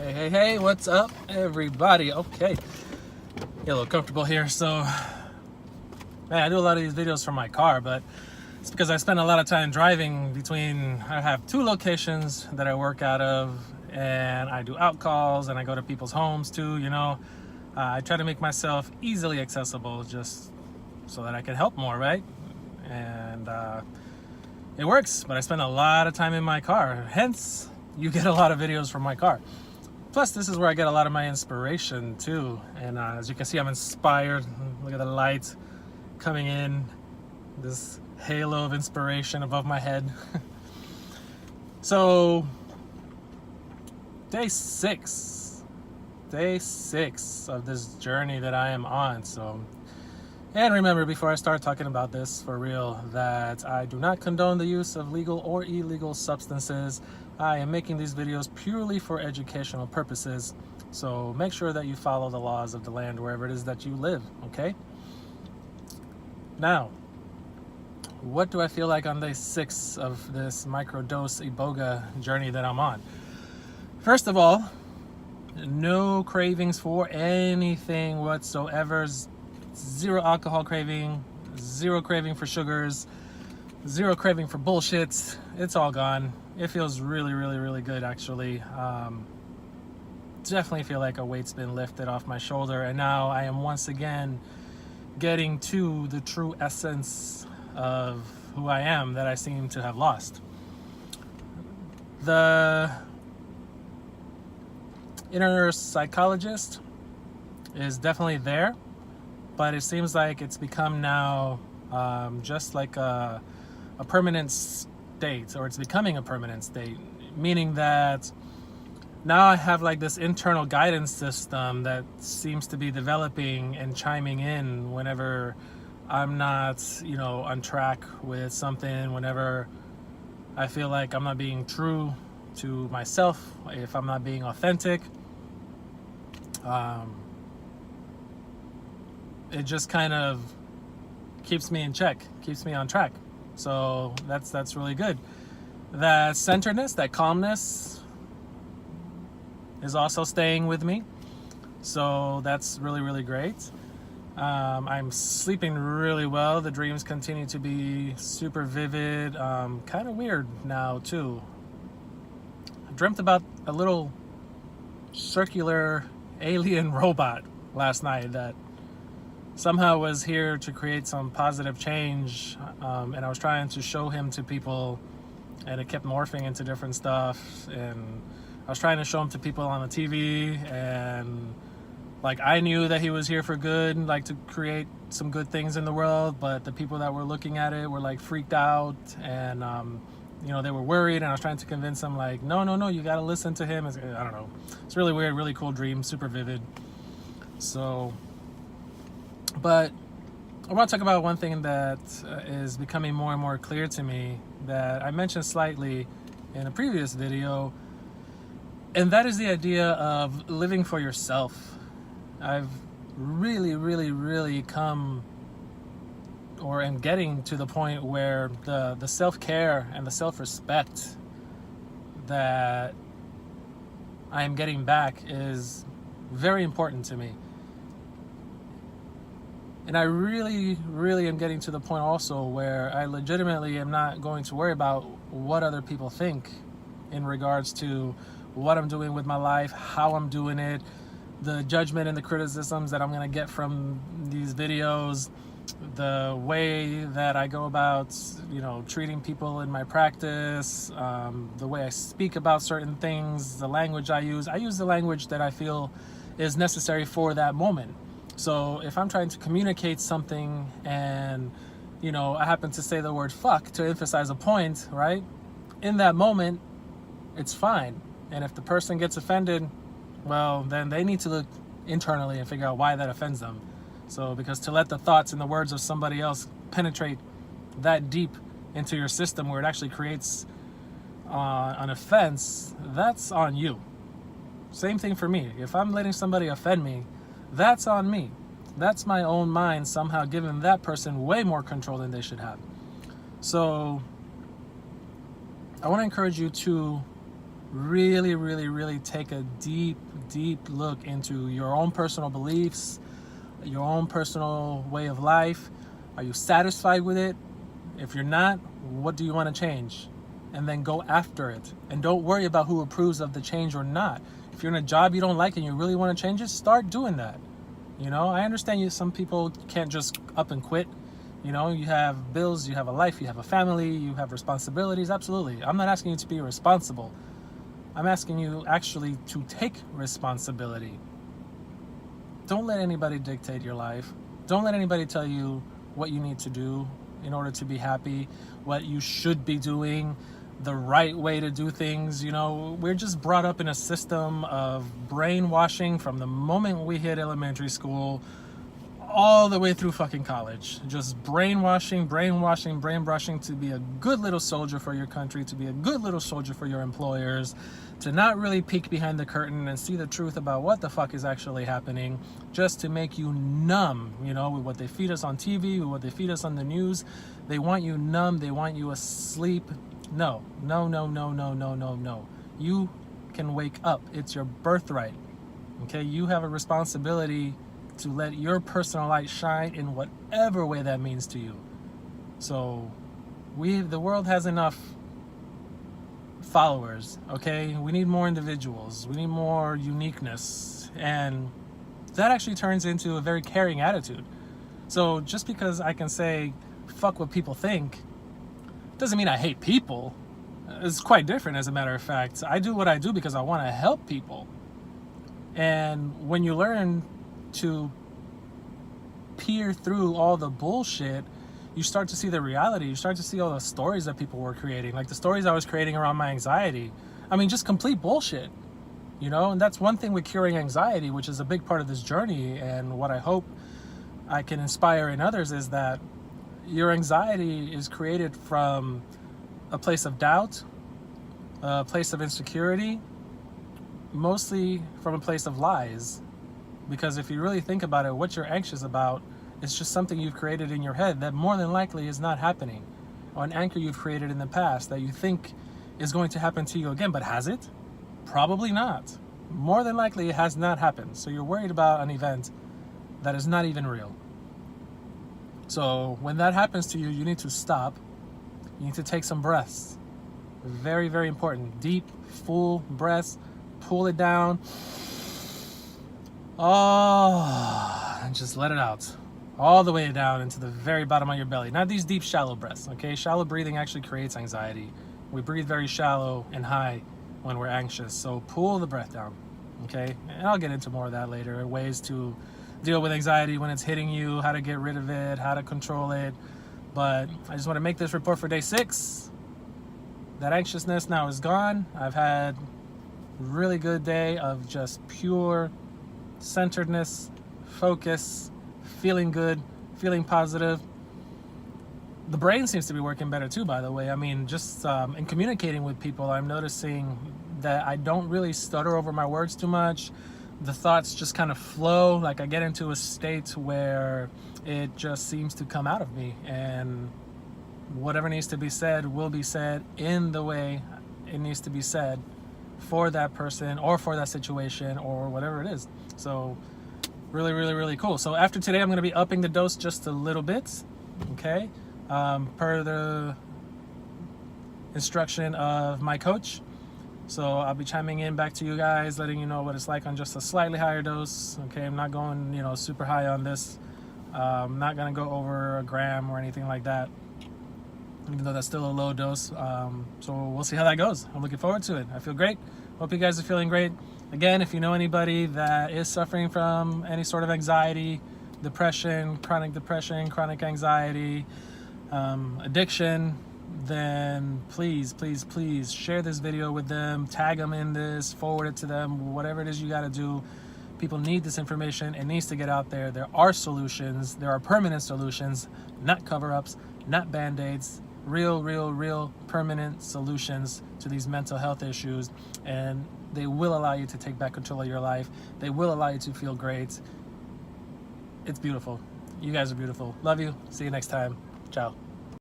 Hey, what's up, everybody? Okay, get a little comfortable here. So, man, I do a lot of these videos from my car, but it's because I spend a lot of time driving between, I have two locations that I work out of, and I do out calls, and I go to people's homes too, I try to make myself easily accessible just so that I can help more, right? And it works, but I spend a lot of time in my car. Hence, you get a lot of videos from my car. Plus, this is where I get a lot of my inspiration too. And as you can see, I'm inspired. Look at the light coming in, this halo of inspiration above my head. So, day six of this journey that I am on. So, and remember, before I start talking about this for real, that I do not condone the use of legal or illegal substances. I am making these videos purely for educational purposes. So make sure that you follow the laws of the land wherever it is that you live, okay? Now, what do I feel like on day 6 of this microdose Iboga journey that I'm on? First of all, no cravings for anything whatsoever. Zero alcohol craving, zero craving for sugars, zero craving for bullshit. It's all gone. It feels really, really, really good, actually. Definitely feel like a weight's been lifted off my shoulder, and now I am once again getting to the true essence of who I am that I seem to have lost. The inner psychologist is definitely there, but it seems like it's become now just like a permanent state, or it's becoming a permanent state, meaning that now I have like this internal guidance system that seems to be developing and chiming in whenever I'm not, on track with something, whenever I feel like I'm not being true to myself, if I'm not being authentic. It just kind of keeps me in check, keeps me on track. So that's really good. That centeredness, that calmness is also staying with me. So that's really, really great. I'm sleeping really well. The dreams continue to be super vivid, kind of weird now too. I dreamt about a little circular alien robot last night that somehow was here to create some positive change, and I was trying to show him to people, and it kept morphing into different stuff, and I was trying to show him to people on the TV, and like I knew that he was here for good, like to create some good things in the world, but the people that were looking at it were like freaked out, and they were worried, and I was trying to convince them like, no, you gotta listen to him. I don't know, it's really weird, really cool dream, super vivid. So, but I want to talk about one thing that is becoming more and more clear to me that I mentioned slightly in a previous video, and that is the idea of living for yourself. I've really, really, really come or am getting to the point where the self-care and the self-respect that I am getting back is very important to me. And I really, really am getting to the point also where I legitimately am not going to worry about what other people think in regards to what I'm doing with my life, how I'm doing it, the judgment and the criticisms that I'm going to get from these videos, the way that I go about, treating people in my practice, the way I speak about certain things, the language I use. I use the language that I feel is necessary for that moment. So if I'm trying to communicate something and, I happen to say the word fuck to emphasize a point, right? In that moment, it's fine. And if the person gets offended, well, then they need to look internally and figure out why that offends them. So, because to let the thoughts and the words of somebody else penetrate that deep into your system where it actually creates an offense, that's on you. Same thing for me. If I'm letting somebody offend me, that's on me. That's my own mind somehow giving that person way more control than they should have. So I want to encourage you to really, really, really take a deep, deep look into your own personal beliefs, your own personal way of life. Are you satisfied with it? If you're not, what do you want to change? And then go after it. And don't worry about who approves of the change or not. If you're in a job you don't like and you really want to change it, start doing that. You know, I understand some people can't just up and quit. You know, you have bills, you have a life, you have a family, you have responsibilities. Absolutely. I'm not asking you to be irresponsible. I'm asking you actually to take responsibility. Don't let anybody dictate your life. Don't let anybody tell you what you need to do in order to be happy, what you should be doing, the right way to do things. You know, we're just brought up in a system of brainwashing from the moment we hit elementary school all the way through fucking college. Just brainwashing to be a good little soldier for your country, to be a good little soldier for your employers, to not really peek behind the curtain and see the truth about what the fuck is actually happening, just to make you numb, you know, with what they feed us on TV, with what they feed us on the news. They want you numb, they want you asleep. No. You can wake up. It's your birthright. Okay, you have a responsibility to let your personal light shine in whatever way that means to you. So the world has enough followers, okay? We need more individuals. We need more uniqueness. And that actually turns into a very caring attitude. So just because I can say, fuck what people think, doesn't mean I hate people. It's quite different, as a matter of fact. I do what I do because I want to help people. And when you learn to peer through all the bullshit, you start to see the reality. You start to see all the stories that people were creating, like the stories I was creating around my anxiety. I mean, just complete bullshit, you know? And that's one thing with curing anxiety, which is a big part of this journey. And what I hope I can inspire in others is that your anxiety is created from a place of doubt, a place of insecurity, mostly from a place of lies. Because if you really think about it, what you're anxious about is just something you've created in your head that more than likely is not happening, or an anchor you've created in the past that you think is going to happen to you again. But has it? Probably not. More than likely it has not happened. So you're worried about an event that is not even real. So when that happens to you, you need to stop. You need to take some breaths. Very, very important. Deep, full breaths. Pull it down. Oh, and just let it out. All the way down into the very bottom of your belly. Not these deep, shallow breaths, okay? Shallow breathing actually creates anxiety. We breathe very shallow and high when we're anxious. So pull the breath down, okay? And I'll get into more of that later. Ways to deal with anxiety when it's hitting you, how to get rid of it, how to control it. But I just want to make this report for day 6. That anxiousness now is gone. I've had a really good day of just pure centeredness, focus, feeling good, feeling positive. The brain seems to be working better too, by the way. I mean, just in communicating with people, I'm noticing that I don't really stutter over my words too much. The thoughts just kind of flow. Like I get into a state where it just seems to come out of me, and whatever needs to be said will be said in the way it needs to be said for that person or for that situation or whatever it is. So really, really, really cool. So after today, I'm going to be upping the dose just a little bit, okay? Per the instruction of my coach. So I'll be chiming in back to you guys, letting you know what it's like on just a slightly higher dose, okay? I'm not going, you know, super high on this. I'm not going to go over a gram or anything like that, even though that's still a low dose. So we'll see how that goes. I'm looking forward to it. I feel great. Hope you guys are feeling great. Again, if you know anybody that is suffering from any sort of anxiety, depression, chronic anxiety, addiction, then please share this video with them, tag them in this, forward it to them, whatever it is you got to do. People need this information. It needs to get out there. There are solutions. There are permanent solutions, not cover-ups, not band-aids. Real permanent solutions to these mental health issues, and they will allow you to take back control of your life. They will allow you to feel great. It's beautiful. You guys are beautiful. Love you. See you next time. Ciao.